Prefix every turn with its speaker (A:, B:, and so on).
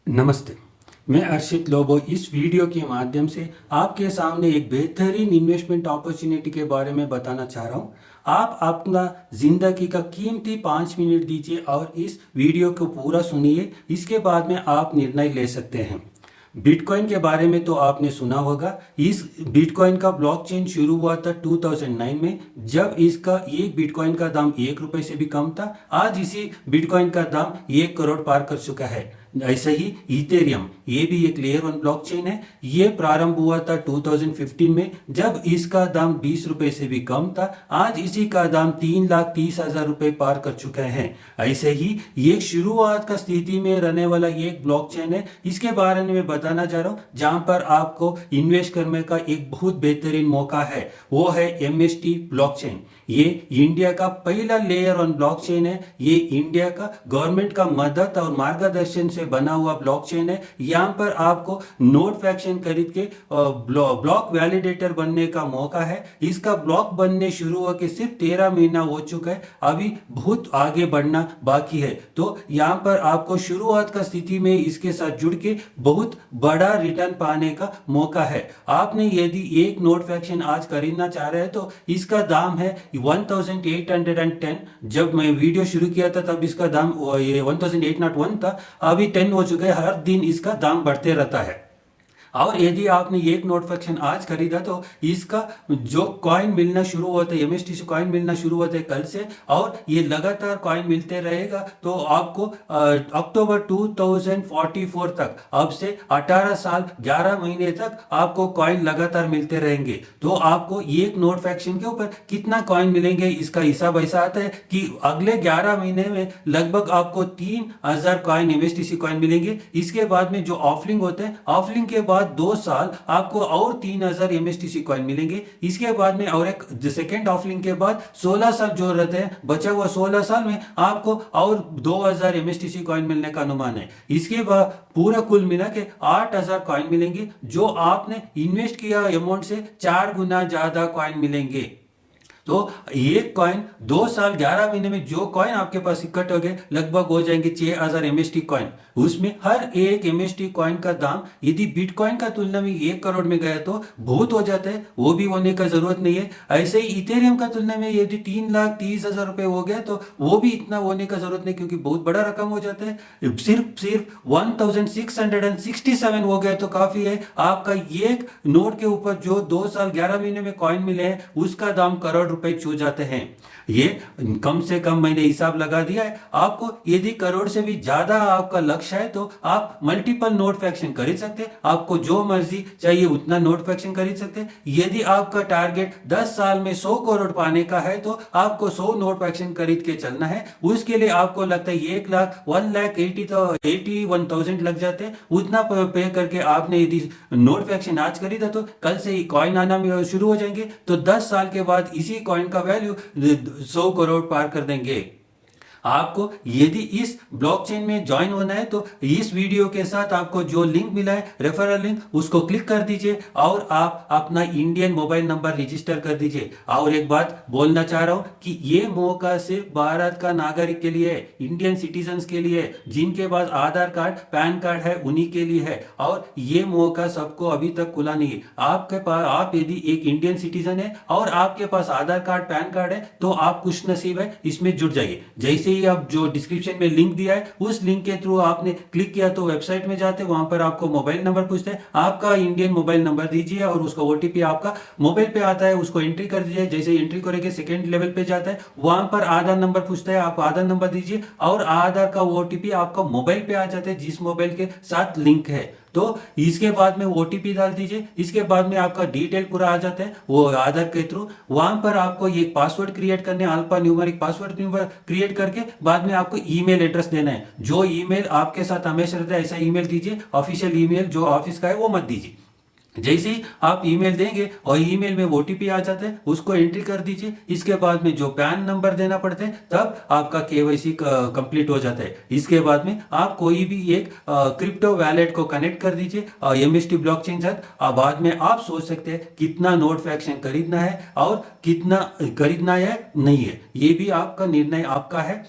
A: नमस्ते। मैं अर्षित लोबो इस वीडियो के माध्यम से आपके सामने एक बेहतरीन इन्वेस्टमेंट अपॉर्चुनिटी के बारे में बताना चाह रहा हूँ। आप अपना ज़िंदगी का कीमती 5 मिनट दीजिए और इस वीडियो को पूरा सुनिए। इसके बाद में आप निर्णय ले सकते हैं। बिटकॉइन के बारे में तो आपने सुना होगा। इस बिटकॉइन का ब्लॉकचेन शुरू हुआ था 2009 में, जब इसका एक बिटकॉइन का दाम 1 रुपए से भी कम था। आज इसी बिटकॉइन का दाम 1 करोड़ पार कर चुका है। ऐसे ही इथेरियम, ये भी एक लेयर 1 ब्लॉकचेन है। ये प्रारंभ हुआ था 2015 में, जब इसका दाम 20 रुपए से भी कम था। आज इसी का दाम 3,30,000 रुपए पार कर चुका है। ऐसे ही ये शुरुआत का स्थिति में रहने वाला ये एक ब्लॉकचेन है। इसके बारे में मैं बताना चाह रहा हूँ, जहां पर आपको इन्वेस्ट करने का एक बहुत बेहतरीन मौका है। वो है MST ब्लॉकचेन। ये इंडिया का पहला लेयर 1 ब्लॉकचेन है। ये इंडिया का गवर्नमेंट का मदद और मार्गदर्शन से बना हुआ ब्लॉकचेन है। यहाँ पर आपको नोट फ्रैक्शन खरीद के ब्लॉक वैलिडेटर बनने का मौका है। इसका ब्लॉक बनने शुरू होकर सिर्फ 13 महीना हो चुका है। अभी बहुत आगे बढ़ना बाकी है। तो यहाँ पर आपको शुरुआत का स्थिति में इसके साथ जुड़ के बहुत बड़ा रिटर्न पाने का मौका है। आपने यदि एक नोट फ्रैक्शन आज खरीदना चाह रहे हैं तो इसका दाम है 1810। जब मैं वीडियो शुरू किया था तब इसका दाम 1801 था। अभी 10 हो चुका है। हर दिन इसका दाम बढ़ते रहता है। और यदि आपने एक नोट फ्रैक्शन आज खरीदा तो इसका जो कॉइन मिलना शुरू होता है, MST से कॉइन मिलना शुरू होता है कल से, और ये लगातार कॉइन मिलते रहेगा। तो आपको अक्टूबर 2044 तक, अब से 18 साल 11 महीने तक आपको कॉइन लगातार मिलते रहेंगे। तो आपको एक नोट फ्रैक्शन के ऊपर कितना कॉइन मिलेंगे, इसका हिसाब ऐसा आता है कि अगले 11 महीने में लगभग आपको 3,000 कॉइन MST कॉइन मिलेंगे। इसके बाद में जो ऑफलिंग होते हैं, ऑफलिंग के बाद 2 साल आपको और 3,000 MST कॉइन मिलेंगे। इसके बाद में और एक सेकेंड ऑफलिंग के बाद 16 साल जो रहते हैं, बचा हुआ 16 साल में आपको और 2,000 MST कॉइन मिलने का अनुमान है। इसके बाद पूरा कुल मिला के 8,000 कॉइन मिलेंगे, जो आपने इन्वेस्ट किया अमाउंट से 4 गुना ज्यादा कॉइन मिलेंगे। तो एक कॉइन 2 साल 11 महीने में जो कॉइन आपके पास इकट्ठे हो गए लगभग हो जाएंगे 6,000 MST कॉइन। उसमें हर एक MST कॉइन का दाम यदि बिटकॉइन का तुलना में 1 करोड़ में गया तो बहुत हो जाता है, वो भी होने का जरूरत नहीं है। ऐसे ही इथेरियम का तुलना में यदि 3,30,000 रुपए हो गया तो वो भी इतना होने का जरूरत नहीं, क्योंकि बहुत बड़ा रकम हो जाता है। सिर्फ 1667 हो गया तो काफी है। आपका एक नोट के ऊपर जो 2 साल 11 महीने में कॉइन मिले हैं उसका दाम करोड़ रुपए छू जाते हैं। ये कम से कम मैंने हिसाब लगा दिया है। आपको यदि करोड़ से भी ज्यादा आपका लक्ष्य है तो आप मल्टीपल नोट फ्रैक्शन खरीद सकते हैं। आपको जो मर्जी चाहिए उतना नोट फ्रैक्शन खरीद सकते हैं। यदि आपका टारगेट 10 साल में 100 करोड़ पाने का है तो आपको 100 नोट फ्रैक्शन खरीद के चलना है। उसके लिए आपको लगता है 1,81,000 लग जाते हैं। उतना पे करके आपने यदि नोट फ्रैक्शन आज खरीदा तो कल से ही कॉइन आना शुरू हो जाएंगे। तो 10 साल के बाद इसी कॉइन का वैल्यू 100 करोड़ पार कर देंगे। आपको यदि इस ब्लॉकचेन में ज्वाइन होना है तो इस वीडियो के साथ आपको जो लिंक मिला है, रेफरल लिंक, उसको क्लिक कर दीजिए और आप अपना इंडियन मोबाइल नंबर रजिस्टर कर दीजिए। और एक बात बोलना चाह रहा हूं कि ये मौका सिर्फ भारत का नागरिक के लिए है, इंडियन सिटीजन के लिए है। जिनके पास आधार कार्ड पैन कार्ड है उन्हीं के लिए है, और ये मौका सबको अभी तक खुला नहीं है। आपके पास, आप यदि एक इंडियन सिटीजन है और आपके पास आधार कार्ड पैन कार्ड है तो आप खुश नसीब है, इसमें जुड़ जाइए। जैसे आप जो डिस्क्रिप्शन में लिंक दिया है उस लिंक के थ्रू आपने क्लिक किया तो वेबसाइट में जाते, वहां पर आपको मोबाइल नंबर पूछते हैं। आपका इंडियन मोबाइल नंबर दीजिए और उसका OTP आपका मोबाइल पे आता है, उसको एंट्री कर दीजिए। जैसे एंट्री करेंगे सेकंड लेवल पे जाता है, वहां पर आधार नंबर पूछता है, आप आधार नंबर दीजिए और आधार का OTP आपका मोबाइल पे आ जाता है जिस मोबाइल के साथ लिंक है। तो इसके बाद में OTP डाल दीजिए। इसके बाद में आपका डिटेल पूरा आ जाता है वो आधार के थ्रू। वहां पर आपको ये पासवर्ड क्रिएट करने, अल्फा न्यूमेरिक पासवर्ड क्रिएट करके बाद में आपको ईमेल एड्रेस देना है। जो ईमेल आपके साथ हमेशा रहता है ऐसा ईमेल दीजिए। ऑफिशियल ईमेल जो ऑफिस का है वो मत दीजिए। जैसे ही आप ईमेल देंगे और ईमेल में OTP आ जाता है, उसको एंट्री कर दीजिए। इसके बाद में जो पैन नंबर देना पड़ता है तब आपका KYC कंप्लीट हो जाता है। इसके बाद में आप कोई भी एक क्रिप्टो वैलेट को कनेक्ट कर दीजिए MST ब्लॉकचेन साथ। बाद में आप सोच सकते हैं कितना नोट फ्रैक्शन खरीदना है और कितना खरीदना है नहीं है, ये भी आपका निर्णय आपका है।